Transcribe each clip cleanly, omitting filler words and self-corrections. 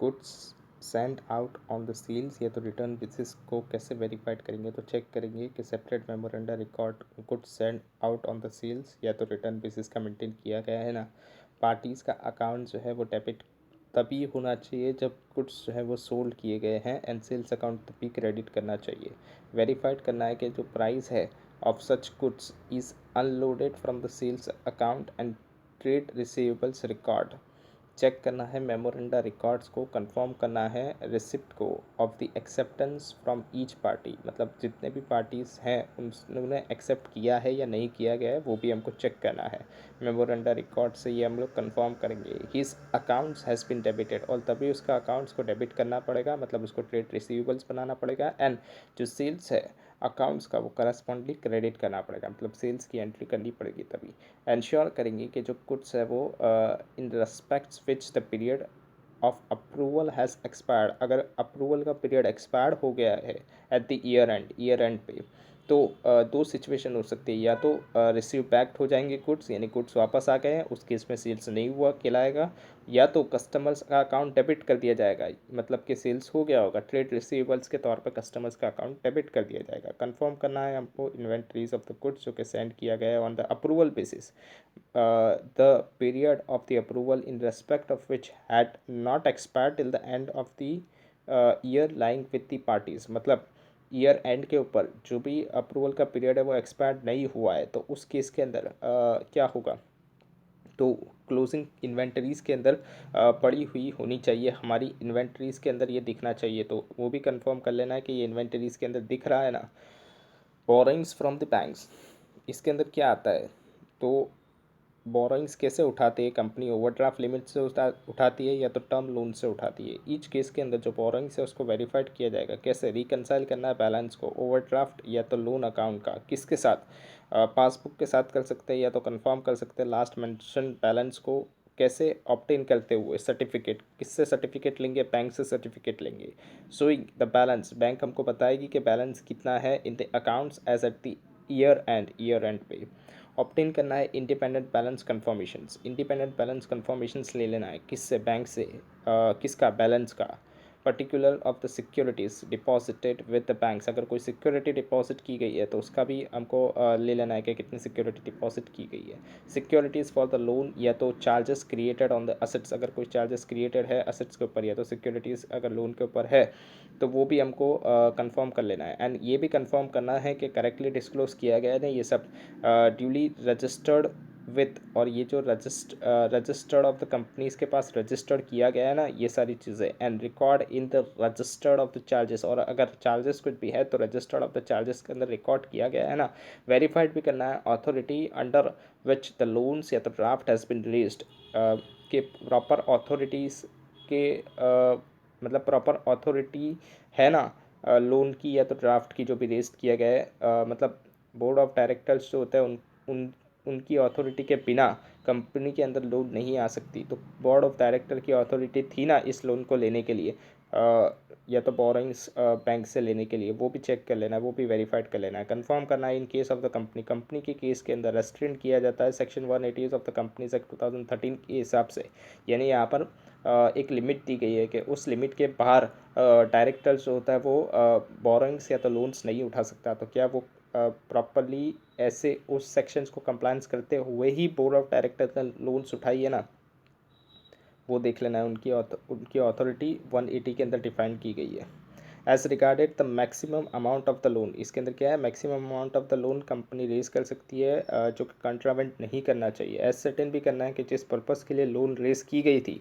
Goods send out on the sales या तो return basis को कैसे वेरीफाइड करेंगे, तो चेक करेंगे कि separate memoranda record goods send out on the sales या तो रिटर्न बेसिस का मेंटेन किया गया है ना। पार्टीज़ का अकाउंट जो है वो डेबिट तभी होना चाहिए जब गुड्स जो है वो सोल्ड किए गए हैं, एंड सेल्स अकाउंट तभी क्रेडिट करना चाहिए। वेरीफाइड करना है कि जो प्राइस है of such goods is unloaded from the sales account and trade receivables record. Check करना है मेमोरेंडा रिकॉर्ड्स को, कंफर्म करना है रिसिप्ट को of the acceptance from each party, मतलब जितने भी पार्टीज़ हैं उन्होंने एक्सेप्ट किया है या नहीं किया गया है वो भी हमको चेक करना है। मेमोरेंडा रिकॉर्ड से ये हम लोग कंफर्म करेंगे his accounts has been debited, और तभी उसका अकाउंट्स को डेबिट करना पड़ेगा, मतलब उसको ट्रेड रिसीवेबल्स बनाना पड़ेगा, एंड जो सेल्स है अकाउंट्स का वो करस्पॉन्डली क्रेडिट करना पड़ेगा, मतलब सेल्स की एंट्री करनी पड़ेगी तभी। एंश्योर करेंगे कि जो गुड्स है वो in respects which the period of approval has expired, अगर अप्रूवल का पीरियड एक्सपायर्ड हो गया है एट द ईयर एंड पे, तो दो सिचुएशन हो सकती है, या तो रिसीव बैक हो जाएंगे गुड्स, यानी गुड्स वापस आ गए हैं, उस केस में सेल्स नहीं हुआ कहलाएगा, या तो कस्टमर्स का अकाउंट डेबिट कर दिया जाएगा, मतलब कि सेल्स हो गया होगा, ट्रेड रिसीवेबल्स के तौर पर कस्टमर्स का अकाउंट डेबिट कर दिया जाएगा। कंफर्म करना है हमको इन्वेंट्रीज ऑफ द गुड्स जो कि सेंड किया गया है on the approval basis, the period of the approval in respect of which had not expired till the end of the year lying with the parties, मतलब year and के ऊपर जो भी अप्रूवल का पीरियड है वो एक्सपायर्ड नहीं हुआ है, तो उस केस के अंदर क्या होगा, तो क्लोजिंग इन्वेंटरीज़ के अंदर पड़ी हुई होनी चाहिए, हमारी इन्वेंटरीज़ के अंदर ये दिखना चाहिए, तो वो भी कंफर्म कर लेना है कि ये इन्वेंटरीज़ के अंदर दिख रहा है ना। बोरोइंग्स फ्रॉम द बैंक्स, इसके अंदर क्या आता है, तो बोरोइंग्स कैसे उठाती है कंपनी, ओवरड्राफ्ट लिमिट से उठाती है या तो टर्म लोन से उठाती है। ईच केस के अंदर जो बोरोइंग्स है उसको वेरीफाइड किया जाएगा, कैसे रिकनसाइल करना है बैलेंस को, ओवरड्राफ्ट या तो लोन अकाउंट का, किसके साथ, पासबुक के साथ कर सकते हैं या तो कंफर्म कर सकते हैं लास्ट मेंशन बैलेंस को, कैसे ऑब्टेन करते हुए सर्टिफिकेट, किससे सर्टिफिकेट लेंगे, बैंक से सर्टिफिकेट लेंगे। शोइंग द बैलेंस, बैंक हमको बताएगी कि बैलेंस कितना है in the accounts as at the year end पे। ऑप्टेन करना है independent balance confirmations, independent balance confirmations ले लेना है, किससे, बैंक से, किसका, बैलेंस का, particular of the securities deposited with the banks, अगर कोई सिक्योरिटी डिपॉजिट की गई है तो उसका भी हमको ले लेना है कि कितनी सिक्योरिटी डिपॉजिट की गई है। सिक्योरिटीज़ फॉर द लोन या तो charges created on the assets, अगर कोई चार्जेस क्रिएटेड है असेट्स के ऊपर या तो सिक्योरिटीज़ अगर लोन के ऊपर है तो वो भी हमको कंफर्म कर लेना है, एंड ये भी कंफर्म करना है कि करेक्टली डिस्क्लोज किया गया है ना ये सब, ड्यूली रजिस्टर्ड विथ, और ये जो रजिस्टर्ड ऑफ द कंपनीज़ के पास रजिस्टर्ड किया गया है ना ये सारी चीज़ें, and record in the registered of the charges, और अगर चार्जेस कुछ भी है तो रजिस्टर्ड ऑफ द चार्जेस के अंदर रिकॉर्ड किया गया है ना। वेरीफाइड भी करना है authority under which the loans या तो ड्राफ्ट हैज़ बिन रिलीज्ड, के प्रॉपर अथॉरिटीज़ के मतलब प्रॉपर अथॉरिटी है ना लोन की या तो ड्राफ्ट की जो भी रेस्ट किया गया है, मतलब बोर्ड ऑफ डायरेक्टर्स जो होता है उन उनकी अथॉरिटी के बिना कंपनी के अंदर लोन नहीं आ सकती, तो बोर्ड ऑफ डायरेक्टर की अथॉरिटी थी ना इस लोन को लेने के लिए, या तो बोरोइंग्स बैंक से लेने के लिए, वो भी चेक कर लेना है, वो भी वेरीफाइड कर लेना है। कंफर्म करना है in case of the company, company के केस के अंदर रेस्ट्रिक्ट किया जाता है section 180 of the companies act 2013 के हिसाब से, यानी यहाँ पर एक लिमिट दी गई है कि उस लिमिट के बाहर डायरेक्टर जो होता है वो बोरोइंग्स या तो लोन्स नहीं उठा सकता, तो क्या वो प्रॉपरली ऐसे उस सेक्शंस को कंप्लायंस करते हुए ही बोर्ड ऑफ डायरेक्टर का लोन्स उठाई है ना, वो देख लेना है। उनकी अथॉरिटी 180 के अंदर डिफाइन की गई है। As regarded the maximum amount of the loan, इसके अंदर क्या है, maximum amount of the loan company raise कर सकती है जो कि कंट्रावेंट नहीं करना चाहिए। एज सर्टेन भी करना है कि जिस पर्पज़ के लिए लोन रेज की गई थी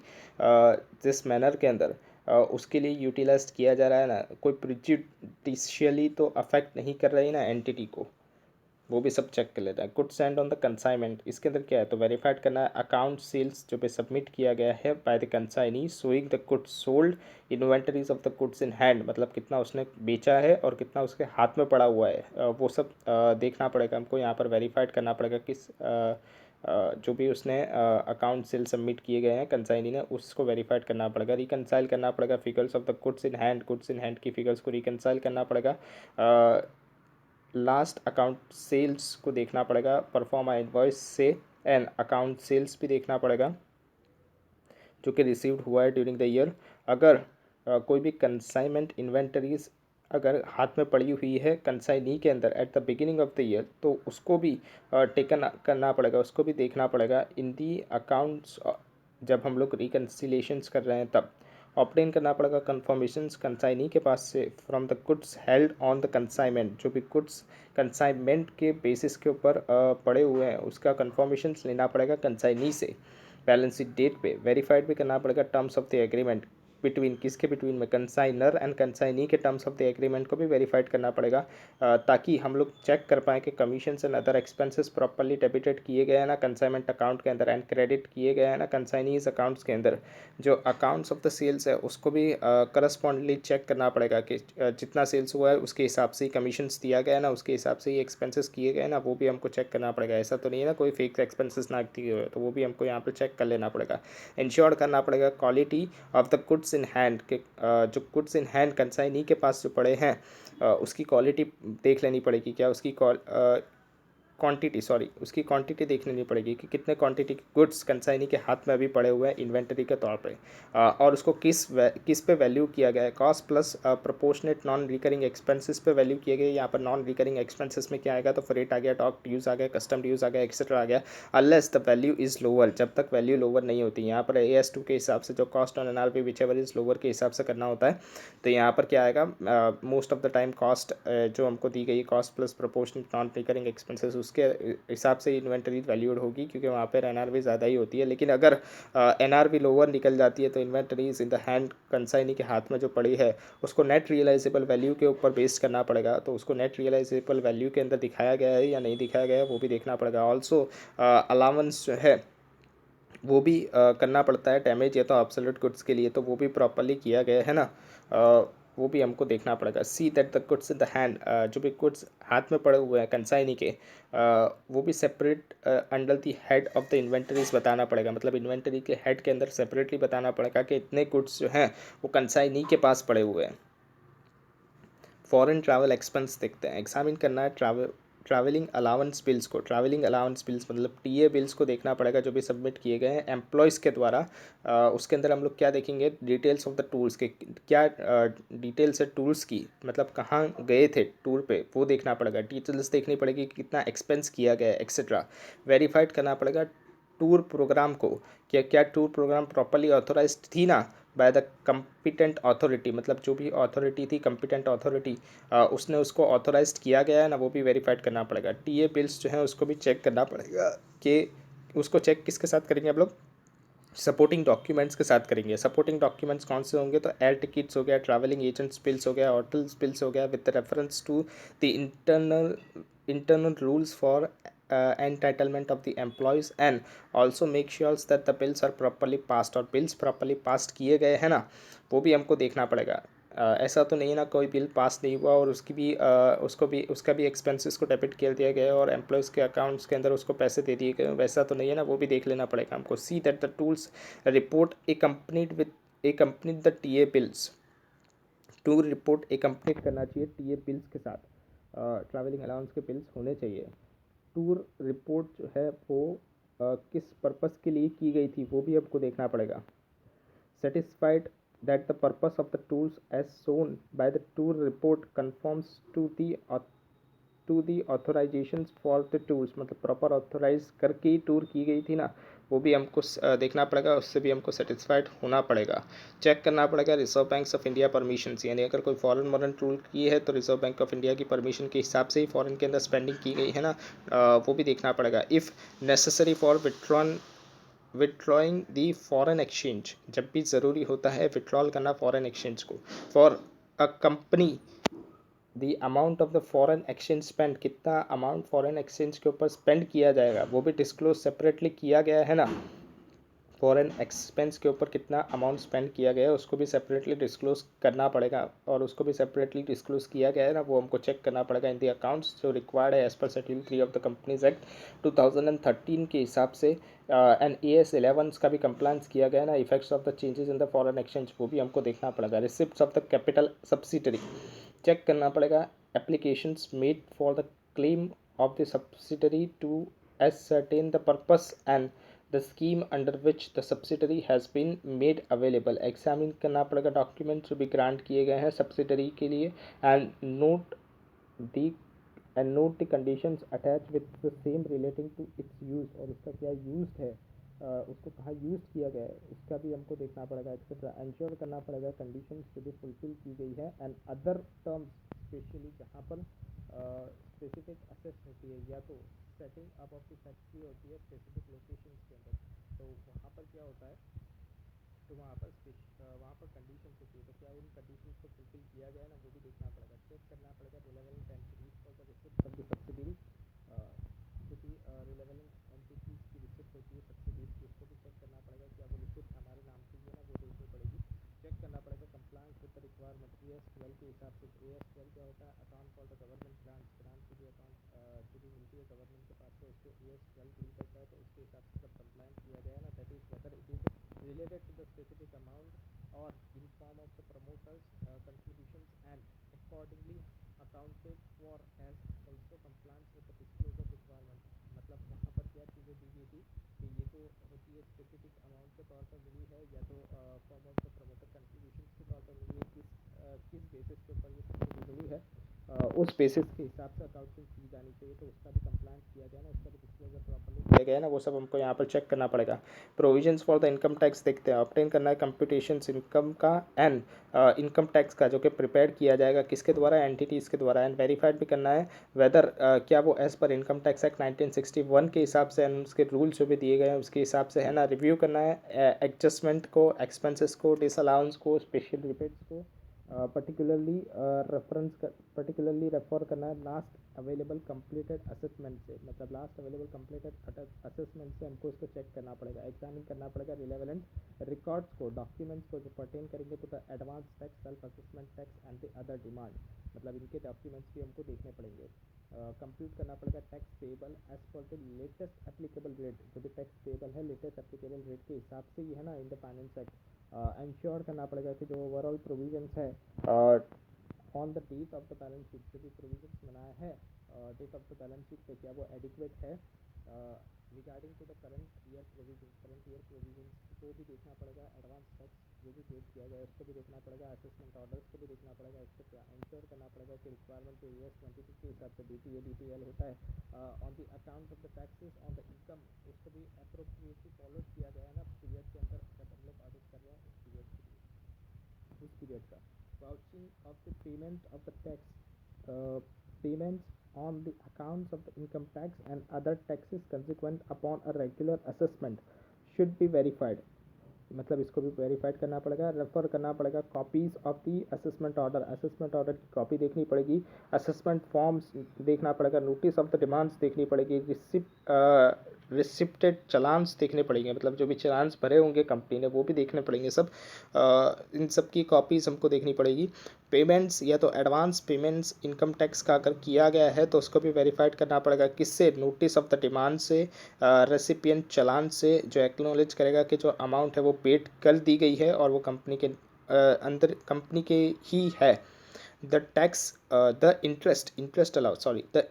जिस मैनर के अंदर उसके लिए यूटिलाइज किया जा रहा है ना, कोई प्रिजुडिशियली तो अफेक्ट नहीं कर रही ना एंटिटी को, वो भी सब चेक कर लेता है। Good send on the consignment, इसके अंदर क्या है, तो वेरीफाइड करना है अकाउंट सेल्स जो पे सबमिट किया गया है by the consignee, showing the goods sold, inventories of the goods in hand, मतलब कितना उसने बेचा है और कितना उसके हाथ में पड़ा हुआ है, वो सब देखना पड़ेगा हमको, यहाँ पर वेरीफाइड करना पड़ेगा किस जो भी उसने अकाउंट सेल सबमिट किए गए हैं कंसाइनी ने उसको वेरीफाइड करना पड़ेगा। रिकनसाइल करना पड़ेगा figures of the goods in hand की फिगर्स को रिकनसाइल करना पड़ेगा। लास्ट अकाउंट सेल्स को देखना पड़ेगा, परफॉर्म इनवॉइस से, एंड अकाउंट सेल्स भी देखना पड़ेगा। जो कि रिसीव्ड हुआ है ड्यूरिंग द ईयर। अगर कोई भी कंसाइनमेंट इन्वेंटरीज अगर हाथ में पड़ी हुई है कंसाइनी के अंदर at the beginning of the year, तो उसको भी टेकन करना पड़ेगा, उसको भी देखना पड़ेगा इन दी अकाउंट्स। जब हम लोग रिकन्सिलेशंस कर रहे हैं तब ऑब्टेन करना पड़ेगा कंफर्मेशंस कंसाइनी के पास से from the goods held on the consignment. जो भी गुड्स कंसाइनमेंट के बेसिस के ऊपर पड़े हुए हैं उसका कंफर्मेशंस लेना पड़ेगा कंसाइनी से। बैलेंस शीट डेट पे वेरीफाइड भी करना पड़ेगा terms of the agreement between, किसके बिटवीन में, कंसाइनर एंड कंसाइनी के टर्म्स ऑफ द एग्रीमेंट को भी वेरीफाइड करना पड़ेगा, ताकि हम लोग चेक कर पाएँ कि commission and other expenses properly debited किए गए हैं ना कंसाइनमेंट अकाउंट के अंदर एंड क्रेडिट किए गए हैं ना कंसाइनीज अकाउंट्स के अंदर। जो अकाउंट्स ऑफ द सेल्स है उसको भी करस्पॉन्डली चेक करना पड़ेगा कि जितना सेल्स हुआ है उसके हिसाब से ही कमीशंस दिया गया है ना, उसके हिसाब से ही एक्सपेंसेस किए गए ना, वो भी हमको चेक करना पड़ेगा। ऐसा तो नहीं है ना कोई फेक एक्सपेंसेस ना दिए हुए, तो वो भी हमको यहाँ पे चेक कर लेना पड़ेगा। इंश्योर करना पड़ेगा quality of the goods in hand के, जो गुड्स इन हैंड कंसाइनी के पास जो पड़े हैं उसकी क्वालिटी देख लेनी पड़ेगी, क्या उसकी क्वांटिटी, सॉरी उसकी क्वांटिटी देख लेनी पड़ेगी कि कितने क्वांटिटी के गुड्स कंसाइनी के हाथ में अभी पड़े हुए हैं इन्वेंटरी के तौर पे, और उसको किस पे वैल्यू किया गया है। Cost plus proportionate non recurring expenses पे वैल्यू किए गए। यहाँ पर नॉन रिकरिंग एक्सपेंसेस में क्या आएगा, तो फ्रेट आ गया, डॉक ड्यूज आ गया, कस्टम ड्यूज आ गया, एक्सेट्रा आ गया, unless the value is lower, जब तक वैल्यू लोअर नहीं होती। यहाँ पर AS2 के हिसाब से जो cost on NRV whichever is lower के हिसाब से करना होता है। तो यहाँ पर क्या आएगा, most of the time cost जो हमको दी गई cost plus proportionate non recurring expenses उसके हिसाब से इन्वेंटरी वैल्यूड होगी, क्योंकि वहाँ पर NRV ज़्यादा ही होती है। लेकिन अगर NRV लोअर निकल जाती है तो inventories in the hand consignee के हाथ में जो पड़ी है उसको नेट रियलाइजेबल वैल्यू के ऊपर बेस करना पड़ेगा। तो उसको नेट रियलाइजेबल वैल्यू के अंदर दिखाया गया है या नहीं दिखाया गया है वो भी देखना पड़ेगा। ऑल्सो अलाउंस जो है वो भी करना पड़ता है डैमेज या तो एब्सोल्यूट गुड्स के लिए, तो वो भी प्रॉपर्ली किया गया है ना, वो भी हमको देखना पड़ेगा। सी that the goods in the hand, जो भी गुड्स हाथ में पड़े हुए हैं कंसाइनी के, वो भी separate under the head of the inventories बताना पड़ेगा। मतलब इन्वेंटरी के हेड के अंदर सेपरेटली बताना पड़ेगा कि इतने गुड्स जो हैं वो कंसाइनी के पास पड़े हुए हैं। फॉरेन ट्रैवल एक्सपेंस देखते हैं, एग्जामिन करना है ट्रैवलिंग अलाउंस बिल्स को। ट्रैवलिंग अलाउंस बिल्स मतलब TA बिल्स को देखना पड़ेगा जो भी सबमिट किए गए हैं एम्प्लॉयज़ के द्वारा। उसके अंदर हम लोग क्या देखेंगे, डिटेल्स ऑफ द टूर्स के, क्या डिटेल्स है टूर्स की, मतलब कहाँ गए थे टूर पे वो देखना पड़ेगा। डिटेल्स देखनी पड़ेगी कि कितना एक्सपेंस किया गया है एक्सेट्रा। वेरीफाइड करना पड़ेगा टूर प्रोग्राम को, क्या टूर प्रोग्राम प्रॉपर्ली ऑथोराइज्ड थी ना बाय द कम्पिटेंट अथॉरिटी, मतलब जो भी अथॉरिटी थी कम्पिटेंट अथॉरिटी उसने उसको ऑथोराइज्ड किया गया है ना, वो भी वेरीफाइड करना पड़ेगा। TA बिल्स जो है उसको भी चेक करना पड़ेगा कि उसको चेक किसके साथ करेंगे आप लोग, सपोर्टिंग डॉक्यूमेंट्स के साथ करेंगे। सपोर्टिंग डॉक्यूमेंट्स कौन से होंगे, तो एयर टिकट्स हो गया, ट्रैवलिंग एजेंट्स बिल्स हो गया, होटल्स बिल्स हो गया, with reference to the internal rules for entitlement of the employees, and also make sure that the bills are properly passed, और बिल्स प्रॉपर्ली पास किए गए हैं ना, वो भी हमको देखना पड़ेगा। ऐसा तो नहीं ना कोई बिल पास नहीं हुआ और उसका भी एक्सपेंसेस को डेबिट कर दिया गया और एम्प्लॉयज़ के अकाउंट्स के अंदर उसको पैसे दे दिए गए, वैसा तो नहीं है ना, वो भी देख लेना पड़ेगा हमको। See that the tools report accompanied the TA bills. Tour report accompanied करना चाहिए TA बिल्स के साथ, ट्रैवलिंग अलाउंस के बिल्स होने चाहिए। टूर रिपोर्ट जो है वो किस पर्पस के लिए की गई थी वो भी आपको देखना पड़ेगा। Satisfied that the purpose of the tours as shown by the tour report conforms to the authorizations for the tours, मतलब प्रॉपर ऑथोराइज करके ही टूर की गई थी ना, वो भी हमको देखना पड़ेगा, उससे भी हमको सेटिस्फाइड होना पड़ेगा। चेक करना पड़ेगा reserve bank of India permission, यानी अगर कोई फॉरेन मॉडर्न टूर की है तो रिजर्व बैंक ऑफ इंडिया की परमिशन के हिसाब से ही फॉरेन के अंदर स्पेंडिंग की गई है ना, वो भी देखना पड़ेगा। If necessary for withdrawing the foreign exchange, जब भी ज़रूरी होता है विड्रॉल करना फॉरेन एक्सचेंज को, for a company the amount of the foreign exchange spend, कितना अमाउंट फॉरेन एक्सचेंज के ऊपर स्पेंड किया जाएगा वो भी डिस्क्लोज सेपरेटली किया गया है ना। फॉरेन एक्सपेंस के ऊपर कितना अमाउंट स्पेंड किया गया है उसको भी सेपरेटली डिस्क्लोज करना पड़ेगा, और उसको भी सेपरेटली डिस्क्लोज किया गया है ना, वो हमको चेक करना पड़ेगा इन दी अकाउंट्स जो रिक्वायर्ड है as per schedule 3 of the companies act 2013 के हिसाब से। एंड AS11 का भी कंप्लाइंस किया गया है ना, effects of the changes in the foreign exchange वो भी हमको देखना पड़ेगा। Receipts of the capital subsidiary check करना पड़ेगा। Applications made for the claim of the subsidiary to ascertain the purpose and the scheme under which the subsidiary has been made available, examine करना पड़ेगा document जो भी grant किए गए हैं subsidiary के लिए, and the note the conditions attach with the same relating to its use, और उसका क्या यूज है, उसको कहाँ यूज़ किया गया है उसका भी हमको देखना पड़ेगा, एक्सेट्रा। इंश्योर करना पड़ेगा कंडीशंस जो भी फुलफिल की गई है, एंड अदर टर्म्स स्पेशली जहाँ पर स्पेसिफिक असेस होती है, या तो setting up of the factory होती है स्पेसिफिक लोकेशन के अंदर, तो वहाँ पर क्या होता है, तो वहाँ पर कंडीशन होती है, तो क्या उन कंडीशन को फुलफिल किया गया है ना, वो भी देखना पड़ेगा। चेक करना पड़ेगा relevant entities for the receipt of the subsidiary, जो भी रिलेवेंट एंटिटीज की रिसिप्ट होती है सब्सिडीज की, उसको भी चेक करना पड़ेगा, क्या वो रिसिप्ट हमारे नाम की है ना, वो देखनी पड़ेगी। चेक करना पड़ेगा compliance with the requirement AS12 के हिसाब से। AS12 क्या होता है, account for the government grants, grant की भी अकाउंट जो भी मिलती है गवर्नमेंट के पास से, उसको AS12 डील करता है, तो उसके हिसाब से जब कंप्लायंस किया गया है ना, that is whether it is related to the specific amount or in form of the promoters contributions, and accordingly accounted for as also compliance with the disclosure requirement। मतलब वहाँ पर क्या चीज़ें दी गई थी कि ये तो होती है स्पेसिफिक अमाउंट के तौर पर मिली है, या तो form of the promoter contribution के तौर पर मिली है, किस बेसिस के ऊपर ये सब्सिडी मिली है, उस बेसिस के हिसाब से अकाउंटिंग की जानी चाहिए, तो उसका भी कंप्लायंस किया गया ना, उसका भी डिस्क्लोजर प्रॉपर्ली किया गया है ना, वो सब हमको यहाँ पर चेक करना पड़ेगा। Provisions for the income tax देखते हैं, ऑब्टेन करना है कंप्यूटेशंस इनकम का एंड इनकम टैक्स का, जो कि प्रिपेयर किया जाएगा किसके द्वारा, एंटिटीज़ के द्वारा, एंड वेरीफाइड भी करना है वेदर क्या वो as per income tax act 1961 के हिसाब से एंड उसके रूल्स जो भी दिए गए हैं उसके हिसाब से है ना। रिव्यू करना है एडजस्टमेंट को, एक्सपेंसेस को, डिसअलाउंस को, स्पेशल रिबेट्स को, पर्टिकुलरली रेफर करना है लास्ट अवेलेबल कंप्लीटेड असेसमेंट से, मतलब लास्ट अवेलेबल कंप्लीटेड असेसमेंट से हमको इसको चेक करना पड़ेगा, एग्जामिन करना पड़ेगा रिलेवेंट रिकॉर्ड्स को, डॉक्यूमेंट्स को जो पर्टेन करेंगे to the advance tax, self assessment tax and the other demand, मतलब इनके डॉक्यूमेंट्स भी हमको देखने पड़ेंगे। कंप्यूट करना पड़ेगा tax payable as per the latest applicable rate, जो भी टैक्स पेबल है लेटेस्ट एप्लीकेबल रेट के हिसाब से ही है ना in the finance act. Ensure करना पड़ेगा कि जो ओवरऑल प्रोविजंस है on the date of the balance sheet, जो भी प्रोविजंस बनाया है date of the balance sheet पे, क्या वो एडिक्वेट है। Regarding to the current year provisions को भी देखना पड़ेगा, एडवांस टैक्स जो भी पेड किया गया है उसको भी देखना पड़ेगा, असेसमेंट ऑर्डर्स को भी देखना पड़ेगा, एक्सेट्रा। इंश्योर करना पड़ेगा कि रिक्वायरमेंट पे AS22 के हिसाब से DTA होता है on the account of the taxes on the income, उसको भी अप्रोप्रिएटली फॉलो किया गया है ना पीरियड के अंदर, जब हम लोग ऑडिट कर रहे हैं उस पीरियड के लिए, उस पीरियड का। Vouching of the payment of the tax, payments on the accounts of the income tax and other taxes consequent upon a regular assessment should be verified, मतलब इसको भी वेरीफाइड करना पड़ेगा। रेफर करना पड़ेगा copies of the assessment order, assessment order की copy देखनी पड़ेगी, असेसमेंट फॉर्म्स देखना पड़ेगा, नोटिस ऑफ द डिमांड्स देखनी पड़ेगी, रिसिप्टेड चलान्स देखने पड़ेंगे, मतलब जो भी चलान्स भरे होंगे कंपनी ने वो भी देखने पड़ेंगे सब, इन सब की कॉपीज़ हमको देखनी पड़ेगी। पेमेंट्स या तो एडवांस पेमेंट्स इनकम टैक्स का अगर किया गया है तो उसको भी वेरीफाइड करना पड़ेगा, किससे, नोटिस ऑफ द डिमांड से, रेसिपिएंट चलान से, जो एक्नॉलेज करेगा कि जो अमाउंट है वो पेड कर दी गई है और वो कंपनी के अंदर कंपनी के ही है। The tax the interest allowed sorry the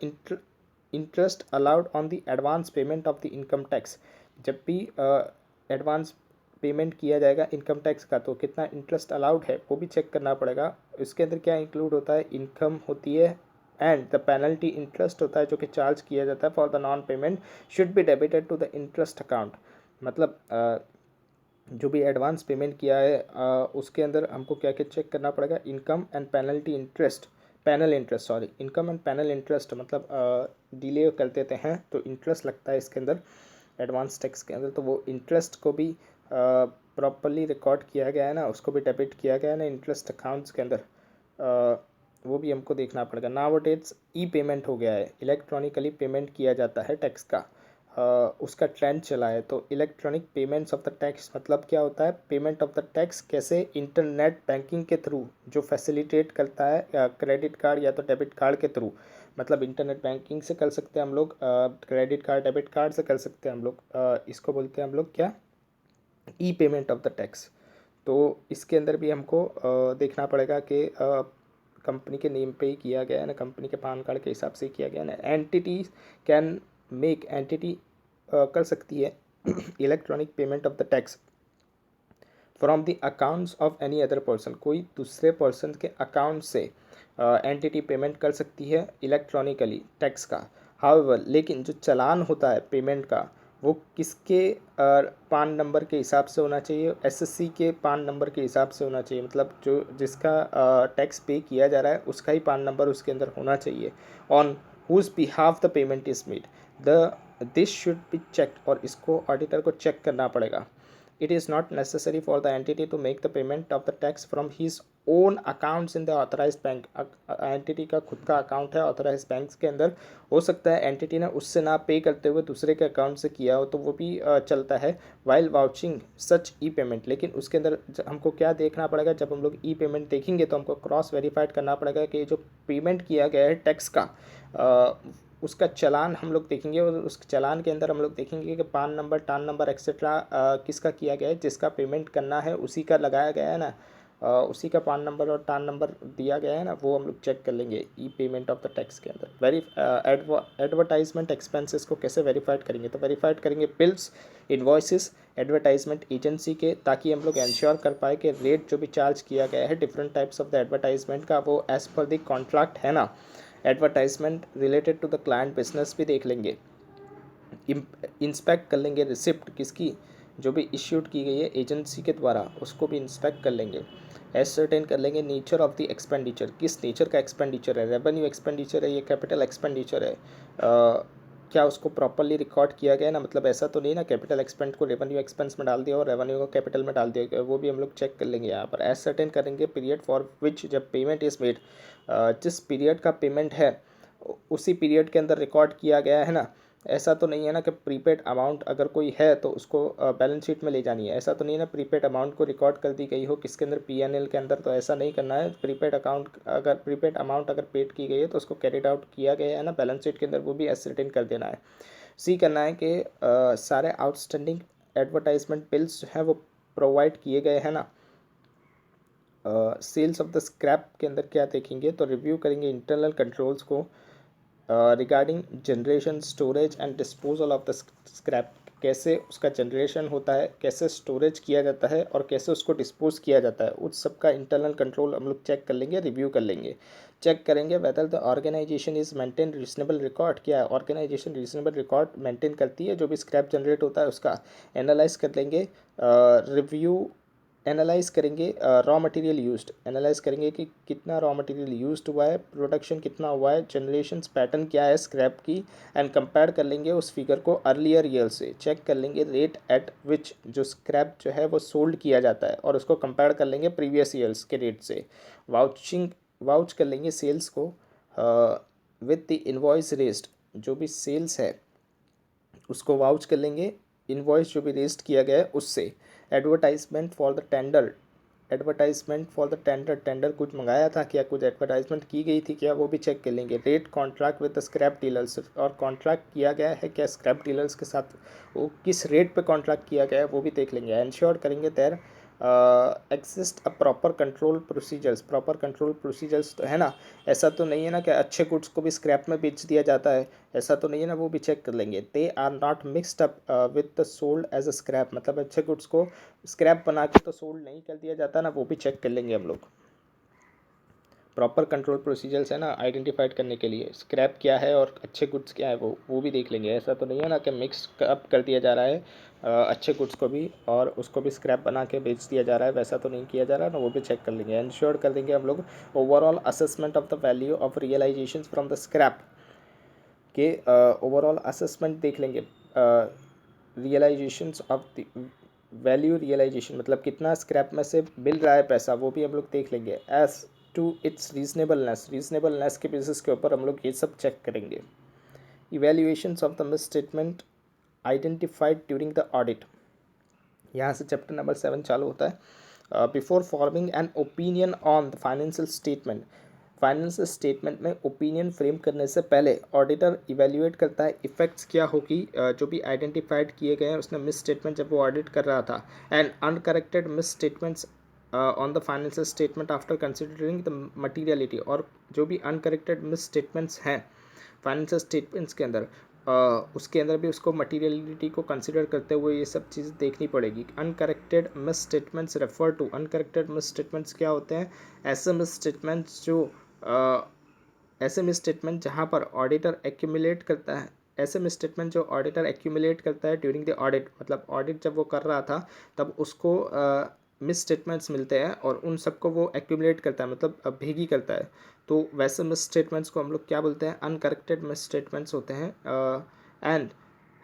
interest allowed on the advance payment of the income tax, जब भी एडवांस पेमेंट किया जाएगा इनकम टैक्स का तो कितना इंटरेस्ट अलाउड है वो भी चेक करना पड़ेगा। इसके अंदर क्या इंक्लूड होता है, इनकम होती है एंड द पेनल्टी इंटरेस्ट होता है जो कि चार्ज किया जाता है for the non payment should be debited to the interest account, मतलब जो भी एडवांस पेमेंट किया है उसके अंदर हमको क्या क्या चेक करना पड़ेगा, income and penalty interest, panel interest sorry income and panel interest, मतलब डिले कर देते हैं तो इंटरेस्ट लगता है इसके अंदर एडवांस टैक्स के अंदर, तो वो इंटरेस्ट को भी प्रॉपरली रिकॉर्ड किया गया है ना, उसको भी डेबिट किया गया है ना इंटरेस्ट अकाउंट्स के अंदर, वो भी हमको देखना पड़ेगा। नाउ डेट्स ई पेमेंट हो गया है, इलेक्ट्रॉनिकली पेमेंट किया जाता है टैक्स का, उसका ट्रेंड चला है, तो electronic payments of the tax मतलब क्या होता है, पेमेंट ऑफ द टैक्स कैसे, इंटरनेट बैंकिंग के थ्रू जो फैसिलिटेट करता है, या क्रेडिट कार्ड या तो डेबिट कार्ड के थ्रू, मतलब इंटरनेट बैंकिंग से कर सकते हैं हम लोग, क्रेडिट कार्ड डेबिट कार्ड से कर सकते हैं हम लोग, इसको बोलते हैं हम लोग क्या, ई पेमेंट ऑफ द टैक्स। तो इसके अंदर भी हमको देखना पड़ेगा कि कंपनी के नेम पे ही किया गया है ना, कंपनी के पान कार्ड के हिसाब से ही किया गया है ना। एंटिटी कैन मेक, एंटिटी कर सकती है electronic payment of the tax from the accounts of any other person, कोई दूसरे पर्सन के अकाउंट से एंटिटी पेमेंट कर सकती है इलेक्ट्रॉनिकली टैक्स का। हाउएवर, लेकिन जो चालान होता है पेमेंट का वो किसके पान नंबर के हिसाब से होना चाहिए, एसएससी के पान नंबर के हिसाब से होना चाहिए, मतलब जो जिसका टैक्स पे किया जा रहा है उसका ही पान नंबर उसके अंदर होना चाहिए। On whose behalf the payment is made, the this should be check, और इसको ऑडिटर को चेक करना पड़ेगा। It is not necessary for the entity to make the payment of the tax from his own accounts in the authorized bank। Entity का खुद का account है authorise bank के अंदर, हो सकता है एंटिटी ने उससे ना पे करते हुए दूसरे के अकाउंट से किया हो तो वो भी चलता है वाइल वाउचिंग सच ई पेमेंट। लेकिन उसके अंदर हमको क्या देखना पड़ेगा, जब हम लोग ई पेमेंट देखेंगे तो हमको क्रॉस वेरीफाइड करना पड़ेगा कि जो पेमेंट किया गया है टैक्स का उसका चालान हम लोग देखेंगे, और उस चालान के अंदर हम लोग देखेंगे कि पान नंबर, टान नंबर एक्सेट्रा किसका किया गया है, जिसका पेमेंट करना है उसी का लगाया गया है ना, उसी का पान नंबर और टान नंबर दिया गया है ना, वो हम लोग चेक कर लेंगे ई पेमेंट ऑफ द टैक्स के अंदर। एडवर्टाइजमेंट एक्सपेंसेस को कैसे वेरीफाइड करेंगे, तो वेरीफाइड करेंगे बिल्स, इन्वॉइसेस एडवर्टाइजमेंट एजेंसी के, ताकि हम लोग इंश्योर कर पाए कि रेट जो भी चार्ज किया गया है different types of the advertisement का वो एज पर द कॉन्ट्रैक्ट है ना। Advertisement related to the client business भी देख लेंगे। इंस्पेक्ट कर लेंगे रिसिप्ट किसकी, जो भी इश्यूड की गई है एजेंसी के द्वारा, उसको भी इंस्पेक्ट कर लेंगे। एसर्टेन कर लेंगे नेचर ऑफ द एक्सपेंडिचर, किस नेचर का एक्सपेंडिचर है, रेवेन्यू एक्सपेंडिचर है, ये कैपिटल एक्सपेंडिचर है, क्या उसको प्रॉपरली रिकॉर्ड किया गया ना, मतलब ऐसा तो नहीं ना कैपिटल एक्सपेंड को रेवेन्यू एक्सपेंस में डाल दिया और रेवेन्यू को कैपिटल में डाल दिया गया, वो भी हम लोग चेक कर लेंगे यहाँ पर। एसर्टेन करेंगे पीरियड फॉर विच, जब पेमेंट इज मेड, जिस पीरियड का पेमेंट है उसी पीरियड के अंदर रिकॉर्ड किया गया है ना। ऐसा तो नहीं है ना कि प्रीपेड अमाउंट अगर कोई है तो उसको बैलेंस शीट में ले जानी है, ऐसा तो नहीं है ना प्रीपेड अमाउंट को रिकॉर्ड कर दी गई हो किसके अंदर, पीएनएल के अंदर, तो ऐसा नहीं करना है। प्रीपेड अकाउंट अगर प्रीपेड अमाउंट अगर पेड की गई है तो उसको कैरिड आउट किया गया है ना बैलेंस शीट के अंदर, वो भी एसर्टेन कर देना है। सी करना है कि सारे आउटस्टैंडिंग एडवर्टाइजमेंट बिल्स जो हैं वो प्रोवाइड किए गए हैं ना। सेल्स ऑफ द स्क्रैप के अंदर क्या देखेंगे, तो रिव्यू करेंगे इंटरनल कंट्रोल्स को regarding generation, storage and disposal of the scrap, कैसे उसका जनरेशन होता है, कैसे स्टोरेज किया जाता है और कैसे उसको डिस्पोज किया जाता है, उस सब का इंटरनल कंट्रोल हम लोग चेक कर लेंगे, रिव्यू कर लेंगे। चेक करेंगे whether the organisation is maintain reasonable record, क्या है ऑर्गेनाइजेशन रीजनेबल रिकॉर्ड मेंटेन करती है जो भी स्क्रैप जनरेट होता है उसका। एनालाइज कर लेंगे, रिव्यू एनालाइज करेंगे रॉ मटेरियल यूज्ड, एनालाइज करेंगे कि कितना रॉ मटेरियल यूज्ड हुआ है, प्रोडक्शन कितना हुआ है, जनरेशंस पैटर्न क्या है स्क्रैप की, एंड कंपेयर कर लेंगे उस फिगर को अर्लियर ईयर से। चेक कर लेंगे रेट एट विच जो स्क्रैप जो है वो सोल्ड किया जाता है और उसको कंपेयर कर लेंगे प्रीवियस ईयर्स के रेट से। वाउच कर लेंगे सेल्स को विद द इनवॉइस रेस्ड, जो भी सेल्स है उसको वाउच कर लेंगे इनवॉइस जो भी रेस्ट किया गया है उससे। Advertisement for the tender, advertisement for the tender, tender कुछ मंगाया था क्या, कुछ एडवर्टाइजमेंट की गई थी क्या, वो भी चेक कर लेंगे। Rate contract with the scrap dealers, और कॉन्ट्रैक्ट किया गया है क्या स्क्रैप डीलर्स के साथ, वो किस रेट पे कॉन्ट्रैक्ट किया गया है वो भी देख लेंगे। इंश्योर करेंगे there exist a proper control procedures, proper control procedures तो है ना, ऐसा तो नहीं है ना कि अच्छे गुड्स को भी स्क्रैप में बेच दिया जाता है, ऐसा तो नहीं है ना, वो भी चेक कर लेंगे। They are not mixed up with the sold as a scrap, मतलब अच्छे गुड्स को स्क्रैप बना के तो सोल्ड नहीं कर दिया जाता ना, वो भी चेक कर लेंगे हम लोग। प्रॉपर कंट्रोल प्रोसीजर्स है ना आइडेंटिफाइड करने के लिए, स्क्रैप क्या है और अच्छे गुड्स क्या है वो भी देख लेंगे। ऐसा तो नहीं है ना कि मिक्स अप कर दिया जा रहा है अच्छे गुड्स को भी और उसको भी स्क्रैप बना के बेच दिया जा रहा है, वैसा तो नहीं किया जा रहा ना, वो भी चेक कर लेंगे। इंश्योर कर देंगे हम लोग overall assessment of the value of realisation from the scrap के, ओवरऑल असेसमेंट देख लेंगे realisations of the value, realisation मतलब कितना स्क्रैप में से मिल रहा है पैसा, वो भी हम लोग देख लेंगे। As to its reasonableness, reasonableness के बेसिस के ऊपर हम लोग ये सब चेक करेंगे। Evaluations of the misstatement identified during the audit, यहाँ से चैप्टर नंबर 7 चालू होता है। Before forming an opinion on the financial statement, financial statement में ओपिनियन फ्रेम करने से पहले ऑडिटर इवेल्युएट करता है इफेक्ट्स क्या होगी जो भी आइडेंटिफाइड किए गए हैं उसने मिस स्टेटमेंट जब वो ऑडिट कर रहा था, and uncorrected miss statements on the financial statement after considering the materiality, और जो भी अनकरेक्टेड मिस स्टेटमेंट्स हैं फाइनेंशियल स्टेटमेंट्स के अंदर उसके अंदर भी उसको मटीरियलिटी को कंसिडर करते हुए ये सब चीज़ देखनी पड़ेगी। Uncorrected misstatements refer to, uncorrected misstatements क्या होते हैं? ऐसे मिस स्टेटमेंट्स जो ऐसे मिस स्टेटमेंट जहाँ पर ऑडिटर एक्यूमुलेट करता है, ऐसे मिस स्टेटमेंट जो ऑडिटर एक्यूमुलेट करता है ड्यूरिंग द ऑडिट, मतलब ऑडिट जब वो कर रहा था तब उसको मिस स्टेटमेंट्स मिलते हैं और उन सबको वो एक्यूमुलेट करता है, मतलब भेगी करता है। तो वैसे मिस स्टेटमेंट्स को हम लोग क्या बोलते हैं? अनकरेक्टेड मिस स्टेटमेंट्स होते हैं। And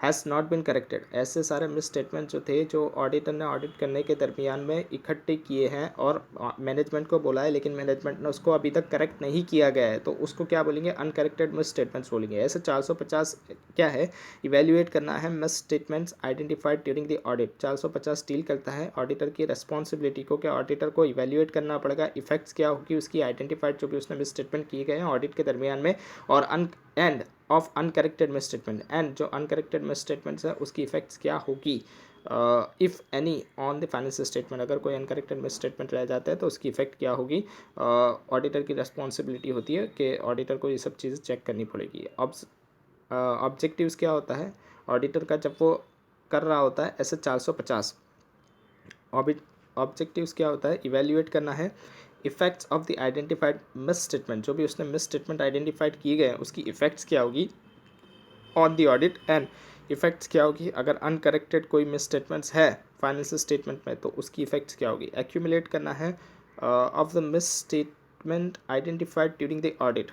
has not been corrected, ऐसे सारे मिस स्टेटमेंट जो थे जो ऑडिटर ने ऑडिट करने के दरमियान में इकट्ठे किए हैं और मैनेजमेंट को बोला है लेकिन मैनेजमेंट ने उसको अभी तक करेक्ट नहीं किया गया है, तो उसको क्या बोलेंगे? अनकरेक्टेड मिस स्टेटमेंट्स बोलेंगे। ऐसे 450 क्या है? इवेल्युएट करना है miss statements identified during the audit. 450 deal करता है ऑडिटर की रिस्पॉन्सिबिलिटी को, क्या ऑडिटर को इवेल्युएट करना पड़ेगा इफेक्ट्स क्या होगी उसकी आइडेंटिफाइड जो भी उसने मिस स्टेटमेंट किए गए हैं ऑडिट के दरमियान में, और end of uncorrected miss statement, and जो अनकरेक्टेड मिस स्टेटमेंट्स है उसकी इफेक्ट्स क्या होगी if any on the financial statement. अगर कोई अनकरेक्टेड मिस स्टेटमेंट रह जाता है तो उसकी इफेक्ट क्या होगी? ऑडिटर की रिस्पॉन्सिबिलिटी होती है कि ऑडिटर को ये सब चीज़ें चेक करनी पड़ेगी। ऑब्जेक्टिव्स क्या होता है ऑडिटर का जब वो कर रहा होता है? ऐसे 450 ऑब्जेक्टिव्स क्या होता है? इवेल्युएट करना है effects of the identified miss statement, जो भी उसने मिस स्टेटमेंट आइडेंटिफाइड किए गए हैं उसकी इफेक्ट्स क्या होगी on the audit, and effects क्या होगी अगर अनकरेक्टेड कोई मिस स्टेटमेंट्स है फाइनेंशियल स्टेटमेंट में तो उसकी इफेक्ट्स क्या होगी। एक्यूमुलेट करना है of the misstatement identified during the audit,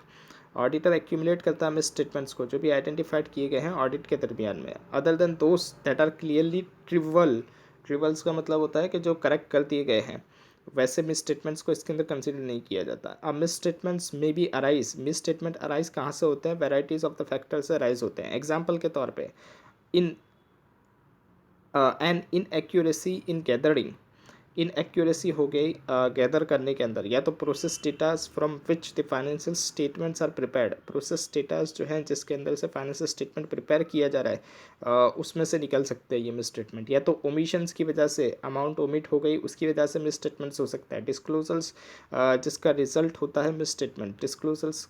auditor accumulate करता है मिस स्टेटमेंट्स को जो भी आइडेंटिफाइड किए गए हैं ऑडिट के दरमियान में, other than those that are clearly trivial. Trivials का मतलब होता है कि जो करेक्ट कर दिए गए हैं, वैसे मिस स्टेटमेंट्स को इसके अंदर कंसिडर नहीं किया जाता। अब मिस स्टेटमेंट्स में भी अराइज, मिस स्टेटमेंट अराइज कहाँ से होते हैं? वेराइटीज ऑफ द फैक्टर से अराइज होते हैं। एग्जाम्पल के तौर पे in an inaccuracy in gathering, inaccuracy हो गई गैदर करने के अंदर, या तो process datas from which the financial statements are prepared, process datas जो है जिसके अंदर से फाइनेंशियल स्टेटमेंट प्रिपेयर किया जा रहा है उसमें से निकल सकते हैं ये मिस स्टेटमेंट, या तो ओमिशंस की वजह से अमाउंट ओमिट हो गई उसकी वजह से मिस स्टेटमेंट्स हो सकता है। डिस्क्लोजल्स जिसका रिजल्ट होता है मिस स्टेटमेंट, डिस्क्लोजल्स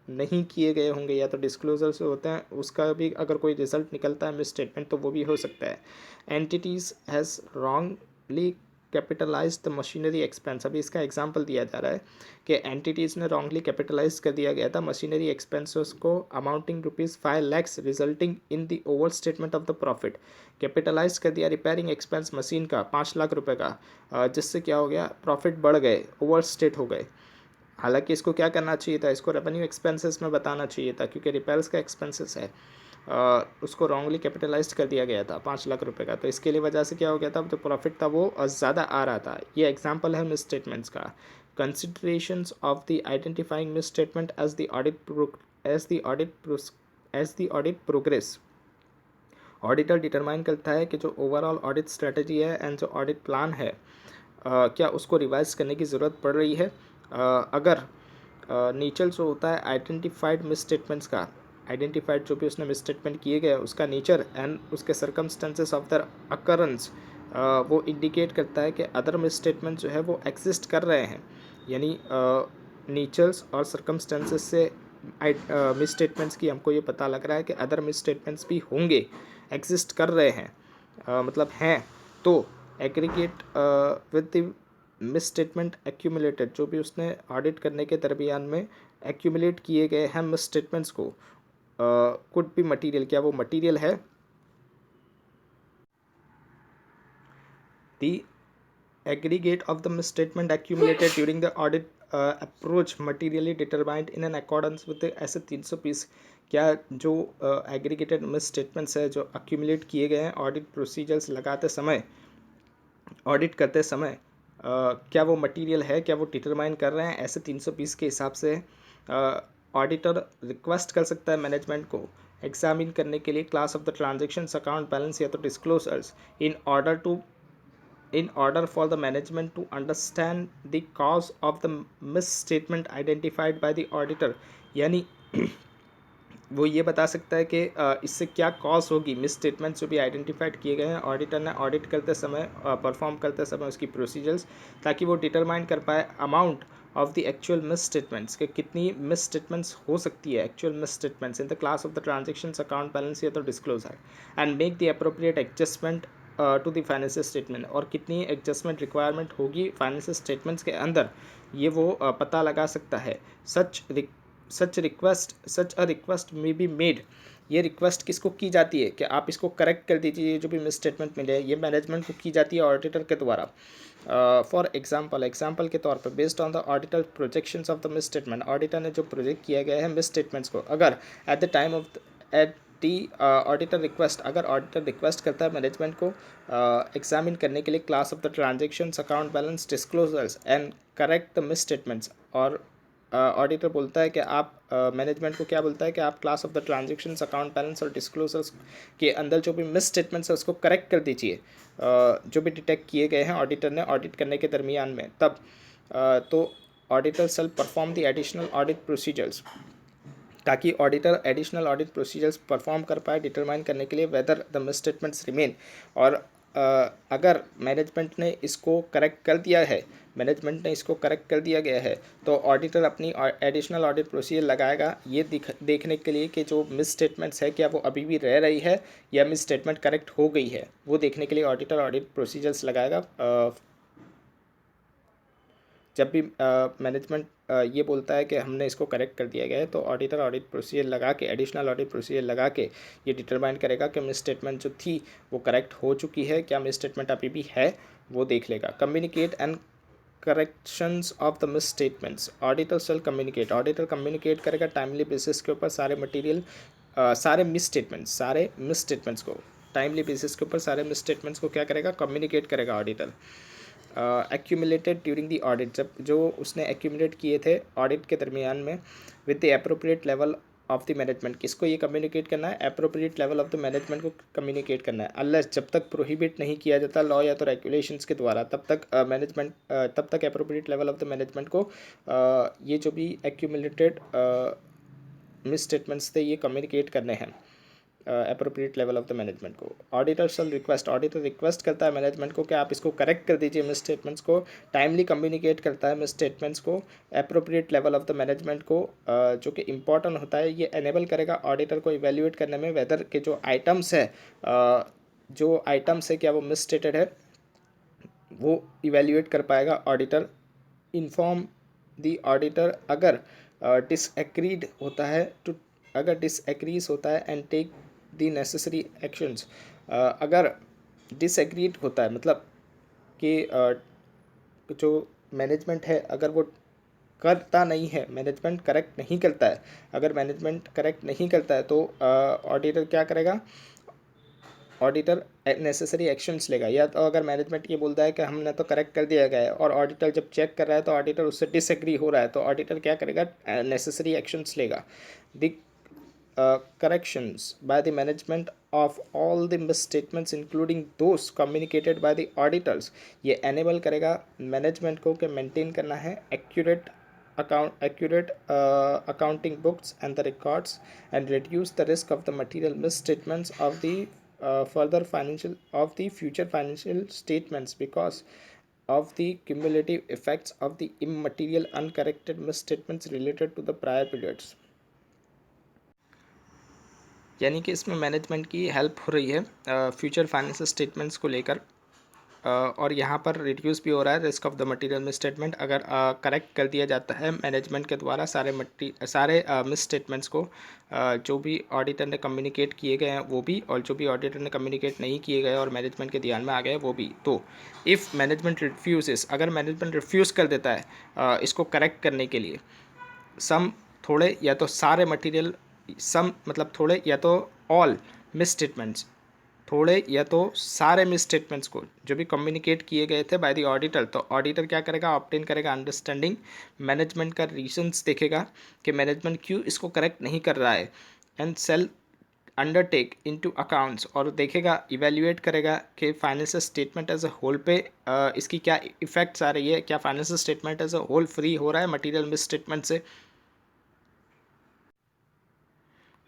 नहीं किए गए होंगे या तो डिस्क्लोजर्स होते हैं उसका भी अगर कोई रिजल्ट निकलता है मिस स्टेटमेंट तो वो भी हो सकता है। Entities has wrongly capitalise the machinery expense, अभी इसका एग्जांपल दिया जा रहा है कि एंटिटीज़ ने रॉन्गली कैपिटलाइज कर दिया गया था मशीनरी एक्सपेंसेस को amounting ₹5 lakh resulting in the overstatement of the profit. Capitalise कर दिया रिपेयरिंग एक्सपेंस मशीन का 5 लाख रुपए का, जिससे क्या हो गया? प्रॉफिट बढ़ गए, ओवर स्टेट हो गए। हालांकि इसको क्या करना चाहिए था? इसको रेवेन्यू एक्सपेंसेस में बताना चाहिए था क्योंकि रिपेयर्स का एक्सपेंसेस है। उसको रॉन्गली कैपिटलाइज कर दिया गया था 5 लाख रुपए का, तो इसके लिए वजह से क्या हो गया था? जो प्रॉफिट था वो ज़्यादा आ रहा था। ये एग्जांपल है मिस स्टेटमेंट्स का। Considerations of the identifying misstatement as the audit progress, auditor determine करता है कि जो ओवरऑल ऑडिट स्ट्रेटजी है एंड जो ऑडिट प्लान है क्या उसको रिवाइज करने की ज़रूरत पड़ रही है। अगर नेचर जो होता है आइडेंटिफाइड मिस स्टेटमेंट्स का, आइडेंटिफाइड जो भी उसने मिस स्टेटमेंट किए गए उसका नेचर एंड उसके सर्कमस्टेंसेस ऑफ द अकरेंस वो इंडिकेट करता है कि अदर मिस स्टेटमेंट जो है वो एग्जिस्ट कर रहे हैं, यानी नेचर्स और सर्कमस्टेंसेस से मिस स्टेटमेंट्स की हमको ये पता लग रहा है कि अदर मिस स्टेटमेंट्स भी होंगे, एग्जिस्ट कर रहे हैं, मतलब हैं। तो aggregate with the miss statement accumulated, जो भी उसने ऑडिट करने के दरमियान में एक्यूमुलेट किए गए हैं मिस स्टेटमेंट्स को, कुड बी मटीरियल, क्या वो मटीरियल है? The aggregate of the misstatement accumulated during the audit approach materially determined in an accordance with the ऐसे 320, क्या जो एग्रीगेटेड मिस स्टेटमेंट्स है जो accumulate किए गए हैं ऑडिट प्रोसीजर्स लगाते समय, ऑडिट करते समय, क्या वो मटेरियल है, क्या वो डिटरमाइन कर रहे हैं? ऐसे 320 के हिसाब से ऑडिटर रिक्वेस्ट कर सकता है मैनेजमेंट को एग्जामिन करने के लिए class of the transactions, account balance या तो disclosures in order for the management to understand the cause of the misstatement identified by the auditor, यानी वो ये बता सकता है कि इससे क्या कॉज होगी मिस स्टेटमेंट जो भी आइडेंटिफाइड किए गए हैं ऑडिटर ने ऑडिट करते समय, परफॉर्म करते समय उसकी प्रोसीजर्स, ताकि वो डिटरमाइन कर पाए amount of the actual misstatements, कि कितनी मिस स्टेटमेंट्स हो सकती है, actual misstatements in the class of the transactions account balance या तो disclosure, and make the appropriate adjustment to the financial statement, और कितनी एडजस्टमेंट रिक्वायरमेंट होगी फाइनेंशियल स्टेटमेंट्स के अंदर, ये वो पता लगा सकता है। Such a request may be made, ये रिक्वेस्ट किसको की जाती है कि आप इसको करेक्ट कर दीजिए, ये जो भी मिस स्टेटमेंट मिले, ये मैनेजमेंट को की जाती है ऑडिटर के द्वारा। फॉर एग्जाम्पल के तौर पर, based on the auditor projections of the miss statement, auditor ने जो प्रोजेक्ट किया गया है मिस स्टेटमेंट्स को, अगर at the time of at the auditor request, अगर ऑडिटर रिक्वेस्ट करता है मैनेजमेंट को एग्जामिन करने के लिए class of the transactions account balance disclosures and correct the miss statements, और ऑडिटर बोलता है कि आप मैनेजमेंट को क्या बोलता है कि आप class of the transactions account balance और डिस्क्लोजर्स के अंदर जो भी मिस स्टेटमेंट्स है उसको करेक्ट कर दीजिए, जो भी डिटेक्ट किए गए हैं ऑडिटर ने ऑडिट करने के दरमियान में, तब तो auditor shall perform the additional audit procedures, ताकि auditor additional audit procedures perform कर पाए डिटरमाइन करने के लिए whether the misstatements remain, और अगर मैनेजमेंट ने इसको करेक्ट कर दिया है, मैनेजमेंट ने इसको करेक्ट कर दिया गया है, तो ऑडिटर अपनी एडिशनल ऑडिट प्रोसीजर लगाएगा ये देखने के लिए कि जो मिस स्टेटमेंट्स है क्या वो अभी भी रह रही है या मिस स्टेटमेंट करेक्ट हो गई है, वो देखने के लिए ऑडिटर ऑडिट प्रोसीजर्स लगाएगा। जब भी मैनेजमेंट ये बोलता है कि हमने इसको करेक्ट कर दिया गया है, तो ऑडिटर ऑडिट प्रोसीजर लगा के, एडिशनल ऑडिट प्रोसीजर लगा के ये डिटरमाइन करेगा कि मिस स्टेटमेंट जो थी वो करेक्ट हो चुकी है, क्या मिस स्टेटमेंट अभी भी है, वो देख लेगा। Communicate and corrections of the miss statements, auditor shall communicate, auditor communicate करेगा टाइमली बेसिस के ऊपर सारे मटेरियल, सारे मिस स्टेटमेंट्स को टाइमली बेसिस के ऊपर सारे मिस स्टेटमेंट्स को क्या करेगा, कम्युनिकेट करेगा auditor. Accumulated during the audit, जब जो उसने एक्यूमुलेट किए थे ऑडिट के दरमियान में, with the appropriate level of the management, किसको ये कम्युनिकेट करना है, appropriate level of the management को कम्युनिकेट करना है। अनलेस, जब तक प्रोहिबिट नहीं किया जाता लॉ या तो रेगुलेशंस के द्वारा, तब तक appropriate level of the management को ये जो भी एक्यूमुलेटेड मिस स्टेटमेंट्स थे ये कम्युनिकेट करने हैं appropriate level of the management को। Auditor shall request, auditor request करता है मैनेजमेंट को कि आप इसको करेक्ट कर दीजिए मिस स्टेटमेंट्स को, टाइमली कम्युनिकेट करता है मिस स्टेटमेंट्स को appropriate level of the management को, जो कि इम्पॉर्टेंट होता है। ये एनेबल करेगा ऑडिटर को इवेल्युएट करने में वेदर के जो आइटम्स है क्या वो मिस स्टेटेड है, वो इवेल्युएट कर पाएगा ऑडिटर। इन्फॉर्म द ऑडिटर अगर डिसएग्रीड होता है अगर डिसएग्रीज होता है and take the necessary actions, अगर डिसएग्रीड होता है मतलब कि जो मैनेजमेंट है अगर वो करता नहीं है, मैनेजमेंट करेक्ट नहीं करता है, अगर मैनेजमेंट करेक्ट नहीं करता है तो ऑडिटर क्या करेगा, ऑडिटर नेसेसरी एक्शंस लेगा। या तो अगर मैनेजमेंट ये बोलता है कि हमने तो करेक्ट कर दिया गया है और ऑडिटर जब चेक कर रहा है तो ऑडिटर उससे डिसएग्री हो रहा है, तो ऑडिटर क्या करेगा, नेसेसरी एक्शंस लेगा। The corrections by the management of all the misstatements including those communicated by the auditors, ये enable करेगा मैनेजमेंट को कि मेंटेन करना है accurate accounting books and the records and reduce the risk of the material misstatements of the future financial statements because of the cumulative effects of the immaterial uncorrected misstatements related to the prior periods। यानी कि इसमें management की help हो रही है future financial statements को लेकर, और यहाँ पर रिड्यूस भी हो रहा है risk of the material miss statement अगर करेक्ट कर दिया जाता है मैनेजमेंट के द्वारा सारे मिस स्टेटमेंट्स को, जो भी ऑडिटर ने कम्युनिकेट किए गए हैं वो भी, और जो भी ऑडिटर ने कम्युनिकेट नहीं किए गए और मैनेजमेंट के ध्यान में आ गए वो भी। तो इफ़ मैनेजमेंट रिफ्यूज़, अगर मैनेजमेंट रिफ्यूज़ कर देता है इसको करेक्ट करने के लिए, सम थोड़े या तो सारे मटेरियल, सम मतलब थोड़े या तो ऑल मिस स्टेटमेंट्स, थोड़े या तो सारे मिस स्टेटमेंट्स को जो भी कम्युनिकेट किए गए थे बाय द ऑडिटर, तो ऑडिटर क्या करेगा, ऑब्टेन करेगा अंडरस्टैंडिंग, मैनेजमेंट का रीजंस देखेगा कि मैनेजमेंट क्यों इसको करेक्ट नहीं कर रहा है, and shall undertake into accounts, और देखेगा इवेल्युएट करेगा कि financial statement as a whole पे इसकी क्या इफेक्ट्स आ रही है, क्या financial statement as a whole free हो रहा है मटीरियल मिस स्टेटमेंट से।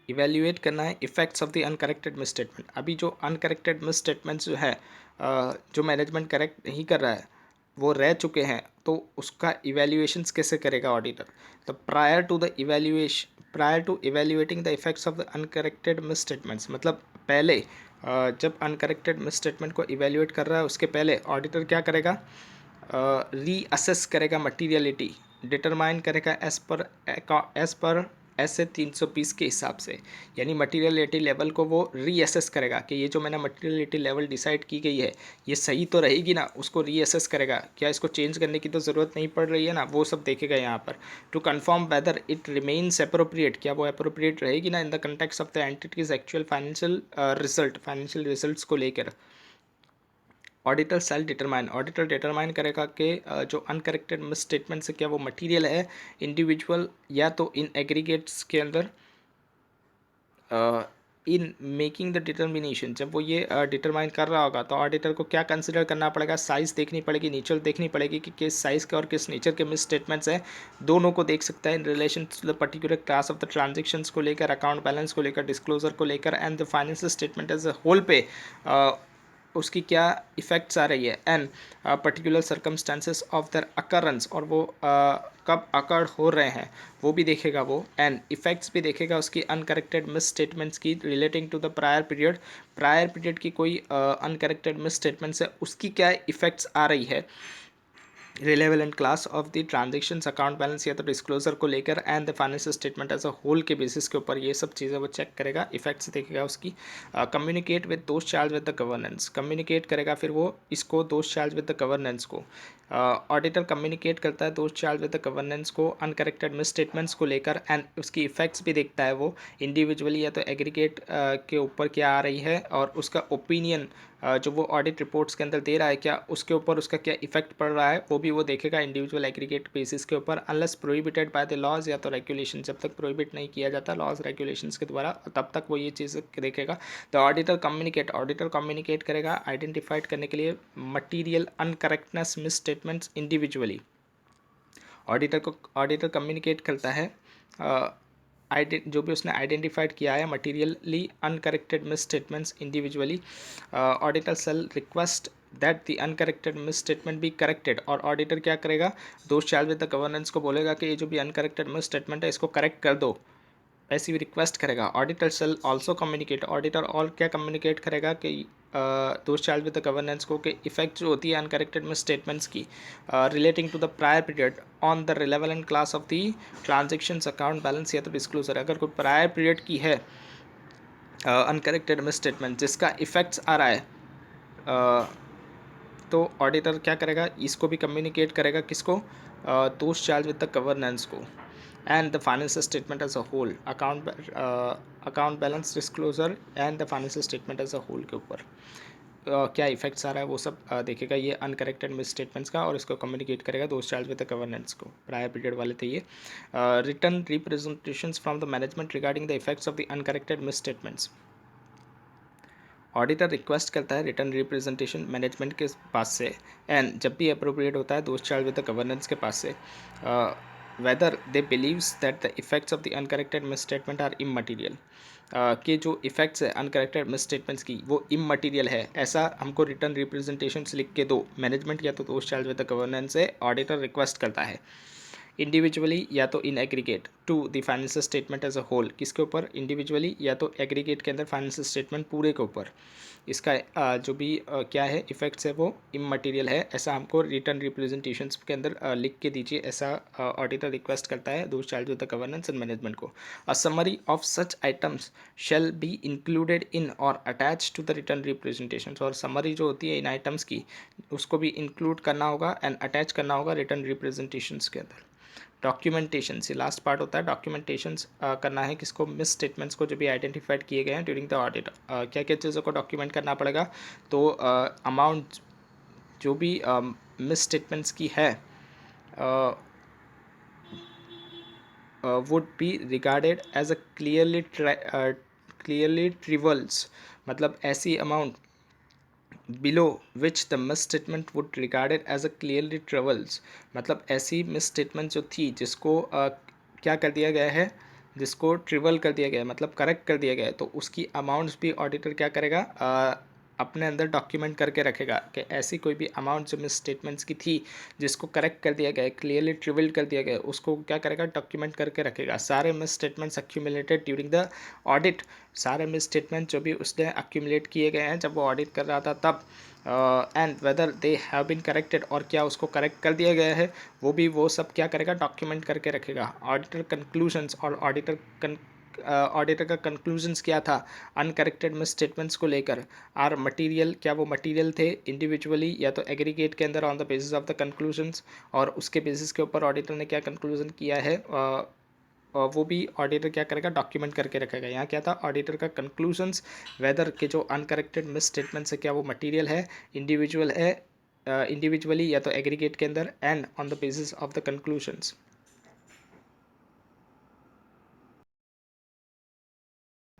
इवेल्युएट करना है effects of the uncorrected misstatement. अभी जो अनकरेक्टेड मिस स्टेटमेंट्स जो है जो मैनेजमेंट करेक्ट नहीं कर रहा है वो रह चुके हैं, तो उसका इवेल्युएशंस कैसे करेगा ऑडिटर? तो prior to evaluating the effects of the uncorrected misstatements, मतलब पहले जब अनकरेक्टेड मिस स्टेटमेंट को इवेल्युएट कर रहा है उसके पहले ऑडिटर क्या करेगा? रीअसेस करेगा मटीरियलिटी, डिटरमाइन करेगा एज पर ऐसे 320 के हिसाब से, यानी मटीरियलिटी लेवल को वो रीअसेस करेगा कि ये जो मैंने मटीरियलिटी लेवल डिसाइड की गई है ये सही तो रहेगी ना, उसको रीअसेस करेगा, क्या इसको चेंज करने की तो ज़रूरत नहीं पड़ रही है ना, वो सब देखेगा यहाँ पर। To confirm whether it remains appropriate, क्या वो अप्रोप्रिएट रहेगी ना in the context of the entity's actual financial results को लेकर। Auditor shall determine, auditor determine करेगा कि जो अनकरेक्टेड मिस स्टेटमेंट से क्या वो मटेरियल है इंडिविजुअल या तो इन एग्रीगेट्स के अंदर। इन मेकिंग द डिटर्मिनेशन, जब वो ये डिटरमाइन कर रहा होगा तो ऑडिटर को क्या कंसिडर करना पड़ेगा? साइज़ देखनी पड़ेगी, नेचर देखनी पड़ेगी कि किस साइज़ के और किस नेचर के मिस स्टेटमेंट्स हैं, दोनों को देख सकता है in relation to the particular class of the transactions को लेकर, अकाउंट बैलेंस को लेकर, डिस्क्लोजर को लेकर and the financial statement as a whole पे उसकी क्या इफ़ेक्ट्स आ रही है, and particular circumstances of their occurrence, और वो कब अकर्ड हो रहे हैं वो भी देखेगा वो, एंड इफ़ेक्ट्स भी देखेगा उसकी अनकरेक्टेड मिस स्टेटमेंट्स की relating to the prior period की कोई अनकरेक्टेड मिस स्टेटमेंट्स है उसकी क्या इफ़ेक्ट्स आ रही है relevant class of the transactions, account balance या तो डिस्क्लोजर को लेकर and the financial statement as a whole के बेसिस के ऊपर ये सब चीज़ें वो चेक करेगा, इफेक्ट्स देखेगा उसकी। कम्युनिकेट विद दोस्त charge with the governance, communicate करेगा फिर वो इसको दोस्त चार्ज विद द गवर्नेंस को। ऑडिटर कम्युनिकेट करता है those charge with the governance को अनकरेक्टेड मिस स्टेटमेंट्स को लेकर, एंड उसकी इफेक्ट्स भी देखता है वो इंडिविजुअली या तो एग्रीगेट के ऊपर क्या आ रही है, और उसका ओपिनियन जो वो ऑडिट रिपोर्ट्स के अंदर दे रहा है क्या उसके ऊपर उसका क्या इफेक्ट पड़ रहा है वो भी वो देखेगा इंडिविजुअल एग्रीगेट बेसिस के ऊपर, unless prohibited by the laws या तो रेगुलेशन, जब तक प्रोहिबिट नहीं किया जाता लॉज रेगुलेशंस के द्वारा तब तक वो ये चीज़ देखेगा। द ऑडिटर कम्युनिकेट करेगा आइडेंटिफाइड करने के लिए material uncorrectness misstatements individually. Auditor communicate करता है जो भी उसने आइडेंटिफाइड किया है materially uncorrected misstatements individually. Auditor shall request that the uncorrected misstatement be corrected, और ऑडिटर क्या करेगा? दोस्त चार्ज विद द गवर्नेंस को बोलेगा कि ये जो भी अनकरेक्टेड मिस स्टेटमेंट है इसको करेक्ट कर दो, ऐसी भी रिक्वेस्ट करेगा। Auditor shall also communicate, auditor और क्या कम्युनिकेट करेगा कि दोस्त चार्ज विद द गवर्नेंस को कि इफेक्ट जो होती है अनकरेक्टेड मिस स्टेटमेंट्स की relating to the prior period on the relevant class of the transactions, account balance या तो डिस्क्लोजर, अगर कोई प्रायर पीरियड की है अनकरेक्टेड मिस स्टेटमेंट जिसका इफेक्ट्स आ रहा है तो ऑडिटर क्या करेगा? इसको भी कम्युनिकेट करेगा, किसको? Those charge with the governance को and the financial statement as a whole, account balance disclosure and the financial statement as a whole के ऊपर क्या इफेक्ट्स आ रहा है वो सब देखेगा ये अनकरेक्टेड मिस स्टेटमेंट्स का, और इसको कम्युनिकेट करेगा दोस्त चार्ज विद द गवर्नेंस को। प्रायर पीरियड वाले थे ये। Return representations from the management regarding the effects of the uncorrected miss statements, auditor request करता है रिटर्न रिप्रेजेंटेशन मैनेजमेंट के पास से, एंड जब भी अप्रोप्रिएट होता है those charge with the governance के पास से, whether they believes that the effects of the uncorrected misstatement are immaterial, के जो इफेक्ट्स है अनकरेक्टेड मिस स्टेटमेंट्स की वो इमटेरियल है, ऐसा हमको रिटर्न रिप्रेजेंटेशन लिख के दो मैनेजमेंट या तो those charge with the governance से ऑडिटर रिक्वेस्ट करता है इंडिविजुअली या तो in aggregate to the financial statement as a whole, किसके ऊपर? इंडिविजुअली या तो एग्रीगेट के अंदर फाइनेंशियल स्टेटमेंट पूरे के ऊपर, इसका जो भी क्या है इफेक्ट्स है वो इमटेरियल है, ऐसा हमको रिटर्न रिप्रेजेंटेशंस के अंदर लिख के दीजिए, ऐसा ऑडिटर रिक्वेस्ट करता है those charge with the governance and management को। A summary of such items shall be included in और attach to the return representation, और समरी जो होती है इन आइटम्स की उसको भी इंक्लूड करना होगा एंड अटैच करना होगा रिटर्न रिप्रेजेंटेशंस के अंदर। डॉक्यूमेंटेशन से लास्ट पार्ट होता है डॉक्यूमेंटेशंस करना है किसको? मिस स्टेटमेंट्स को जो भी आइडेंटिफाइड किए गए हैं ड्यूरिंग द ऑडिट, क्या क्या चीज़ों को डॉक्यूमेंट करना पड़ेगा? तो अमाउंट जो भी मिस स्टेटमेंट्स की है would be regarded as a clearly trivials, मतलब ऐसी amount below which the misstatement would regarded as a clearly trivials, मतलब ऐसी मिस स्टेटमेंट जो थी जिसको क्या कर दिया गया है, जिसको ट्रिवल कर दिया गया है मतलब करेक्ट कर दिया गया है, तो उसकी अमाउंट्स भी ऑडिटर क्या करेगा? अपने अंदर डॉक्यूमेंट करके रखेगा कि ऐसी कोई भी अमाउंट जो मिस स्टेटमेंट्स की थी जिसको करेक्ट कर दिया गया, क्लियरली रिवील्ड कर दिया गया, उसको क्या करेगा, डॉक्यूमेंट करके रखेगा। सारे miss statements accumulated during the audit, सारे मिस स्टेटमेंट जो भी उसने अक्यूमुलेट किए गए हैं जब वो ऑडिट कर रहा था तब, and whether they have been corrected, और क्या उसको करेक्ट कर दिया गया है, वो सब क्या करेगा, डॉक्यूमेंट करके रखेगा। ऑडिटर कंक्लूजन्स, और ऑडिटर का कंक्लूजन्स क्या था अनकरेक्टेड मिस स्टेटमेंट्स को लेकर, आर मटीरियल, क्या वो मटीरियल थे इंडिविजुअली या तो एग्रीगेट के अंदर on the basis of the conclusions, और उसके बेसिस के ऊपर ऑडिटर ने क्या कंक्लूजन किया है, वो भी ऑडिटर क्या करेगा, डॉक्यूमेंट करके रखेगा। यहाँ क्या था, ऑडिटर का कंक्लूजन्स, वेदर के जो अनकरेक्टेड मिस स्टेटमेंट्स है क्या वो मटीरियल है, इंडिविजुअली या तो एग्रीगेट के अंदर, and on the basis of the conclusions.